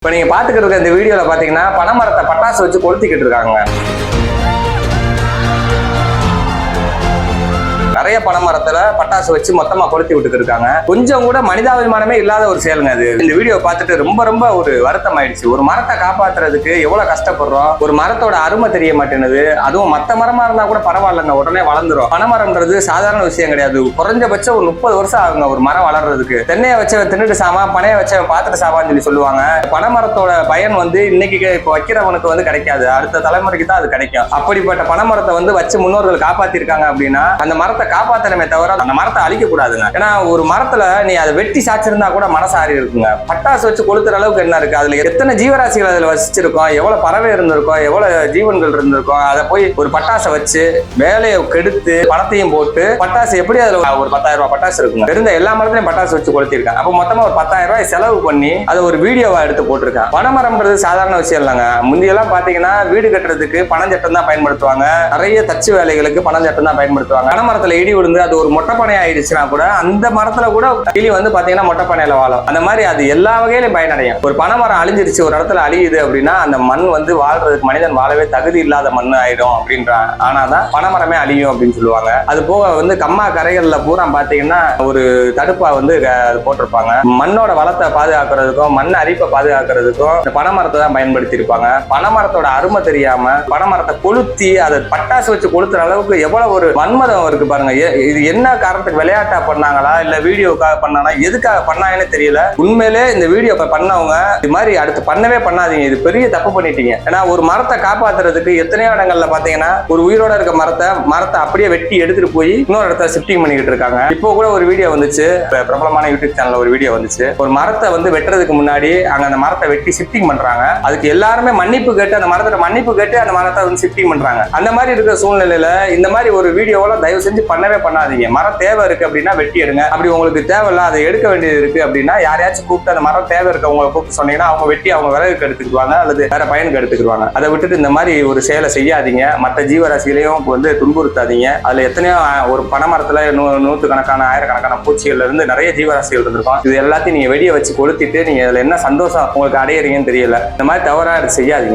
இப்போ நீங்க பாத்துக்கிட்டு இருக்க இந்த வீடியோல பாத்தீங்கன்னா பனைமரத்தை பட்டாசு வச்சு கொளுத்திக்கிட்டு இருக்காங்க. நிறைய பனைமரத்துல பட்டாசு வச்சு மொத்தமா கொளுத்தி விட்டுட்டு இருக்காங்க. கொஞ்சம் கூட மனிதாபிமானமே இல்லாத ஒரு செயலுங்க அது. இந்த வீடியோ பார்த்துட்டு ரொம்ப ரொம்ப ஒரு வருத்தம் ஆயிடுச்சு. ஒரு மரத்தை காப்பாத்துறதுக்கு எவ்வளவு கஷ்டப்படுறோம். ஒரு மரத்தோட அருமை தெரிய மாட்டேங்குது. அதுவும் மத்த மரமா இருந்தா கூட பரவாயில்லைங்க, உடனே வளர்ந்துரும். பனைமரம்ன்றது சாதாரண விஷயம் கிடையாது. குறைஞ்சபட்சம் ஒரு 30 வருஷம் ஆகுங்க ஒரு மரம் வளர்றதுக்கு. தென்னையை வச்சவன் தின்னுட்டு சாமா, பனையை வச்சவன் பார்த்துட்டு சாமான்னு சொல்லி சொல்லுவாங்க. பனைமரத்தோட பயன் இன்னைக்கு இப்போ வைக்கிறவனுக்கு கிடைக்காது, அடுத்த தலைமுறைக்கு தான் அது கிடைக்கும். அப்படிப்பட்ட பனைமரத்தை வச்சு முன்னோர்கள் காப்பாத்திருக்காங்க அப்படின்னா அந்த மரத்தை காப்பாத்தனமே தவிர அந்த மரத்தை அழிக்க கூடாதுங்க. ஏன்னா ஒரு மரத்துல நீ அதை வெட்டி சாச்சிருந்தா கூட மனசாரி இருக்குங்க. பட்டாசு வச்சு கொளுத்துற அளவுக்கு என்ன இருக்கு, அதுல எத்தனை ஜீவராசிகள் அதுல வசிச்சிருக்கோம், எவ்வளவு பறவை இருந்திருக்கும், எவ்வளவு ஜீவன்கள் இருந்திருக்கும். அதை போய் ஒரு பட்டாசை வச்சு வேலையை கெடுத்து பணத்தையும் போட்டு பட்டாசு எப்படி அதுல ஒரு 10,000 ரூபாய் பட்டாசு இருக்குங்க. இருந்த எல்லா மரத்திலையும் பட்டாசு வச்சு கொளுத்திருக்காங்க. அப்போ மொத்தமா ஒரு 10,000 ரூபாய் செலவு பண்ணி அதை ஒரு வீடியோவா எடுத்து போட்டிருக்காங்க. பனைமரம்ன்றது சாதாரண விஷயம் இல்லைங்க. முந்தியெல்லாம் பாத்தீங்கன்னா வீடு கட்டுறதுக்கு பனஞ்சட்டம் தான் பயன்படுத்துவாங்க. நிறைய தச்சு வேலைகளுக்கு பனஞ்சட்டம் தான் பயன்படுத்துவாங்க. பனைமரத்துல இடி விழுந்து அது ஒரு மொட்டைப்பனை ஆயிடுச்சுன்னா கூட அந்த மரத்துல கூட கிளி பாத்தீங்கன்னா மொட்டைப்பனையில வாழும். அந்த மாதிரி அது எல்லா வகையிலும் பயனடையும். ஒரு பனைமரம் அழிஞ்சிருச்சு, ஒரு இடத்துல அழியுது அப்படின்னா அந்த மண் வாழ்றதுக்கு மனிதன் வாழவே தகுதி இல்லாத மண் ஆயிடும் அப்படின்றான். ஆனாதான் பனைமரமே அழியும் அப்படின்னு சொல்லுவாங்க. அது போக கம்மா கரைகள்ல பூரா பாத்தீங்கன்னா ஒரு தடுப்பா போட்டிருப்பாங்க. மண்ணோட வளத்தை பாதுகாக்கிறதுக்கும் மண் அரிப்பை பாதுகாக்கிறதுக்கும் இந்த பனைமரத்தை தான் பயன்படுத்தி இருப்பாங்க. பனைமரத்தோட அருமை தெரியாம பனைமரத்தை கொளுத்தி அதை பட்டாசு வச்சு கொளுத்துற அளவுக்கு எவ்வளவு ஒரு வன்மதம் இருக்கு பாருங்க. இது என்ன காரணத்துக்கு விளையாட்டா பண்ணாங்களா இல்ல வீடியோக்காக பண்ணாங்களா, எதுக்காக பண்ணாங்கன்னு தெரியல. உண்மையிலே இந்த வீடியோ பண்ணவங்க இது மாதிரி அடுத்து பண்ணவே பண்ணாதீங்க. இது பெரிய தப்பு பண்ணிட்டீங்க. ஏன்னா ஒரு மரத்தை காப்பாத்துறதுக்கு எத்தனையோ இடங்கள்ல பாத்தீங்கன்னா ஒரு உயிரோட இருக்க மரத்தை அப்படியே வெட்டி எடுத்துட்டு போய் இன்னொரு இடத்துல ஷிஃப்டிங் பண்ணிக்கிட்டு இருக்காங்க. இப்போ கூட ஒரு வீடியோ வந்துச்சு, பிரபலமான யூடியூப் சேனல்ல ஒரு வீடியோ வந்துச்சு. ஒரு மரத்தை வெட்டுறதுக்கு முன்னாடி அங்க அந்த மரத்தை வெட்டி ஷிஃப்டிங் பண்றாங்க. அதுக்கு எல்லாருமே மன்னிப்பு கேட்டு அந்த மரத்தை மன்னிப்பு கேட்டு அந்த மரத்தை ஷிஃப்டிங் பண்றாங்க. அந்த மாதிரி இருக்கிற சூழ்நிலையில இந்த மாதிரி ஒரு வீடியோவெல்லாம் தயவு செஞ்சு பண்ணவே பண்ணாதீங்க. மரம் தேவை இருக்கு அப்படின்னா வெட்டி எடுங்க. அப்படி உங்களுக்கு தேவையில்ல அதை எடுக்க வேண்டியது இருக்கு அப்படின்னா யாரையாச்சும் கூப்பிட்டு அந்த மரம் தேவை இருக்கு அவங்களை கூப்பிட்டு சொன்னீங்கன்னா அவங்க வெட்டி அவங்க விறகுக்கு எடுத்துக்குவாங்க அல்லது வேற பயனுக்கு எடுத்துக்குவாங்க. அதை விட்டுட்டு இந்த மாதிரி ஒரு செயலை செய்யாதீங்க. மற்ற ஜீவராசிகளையும் துன்புறுத்தாதீங்க. அதுல எத்தனையோ ஒரு பனைமரத்துல நூற்றுக்கணக்கான ஆயிரக்கணக்கான பூச்சிகள்ல இருந்து நிறைய ஜீவராசிகள் இருந்திருக்கும். இது எல்லாத்தையும் நீங்க வெடியை வச்சு கொளுத்திட்டு நீங்க அதுல என்ன சந்தோஷம் உங்களுக்கு அடையிறீங்கன்னு தெரியல. இந்த மாதிரி தவறா செய்யாதீங்க.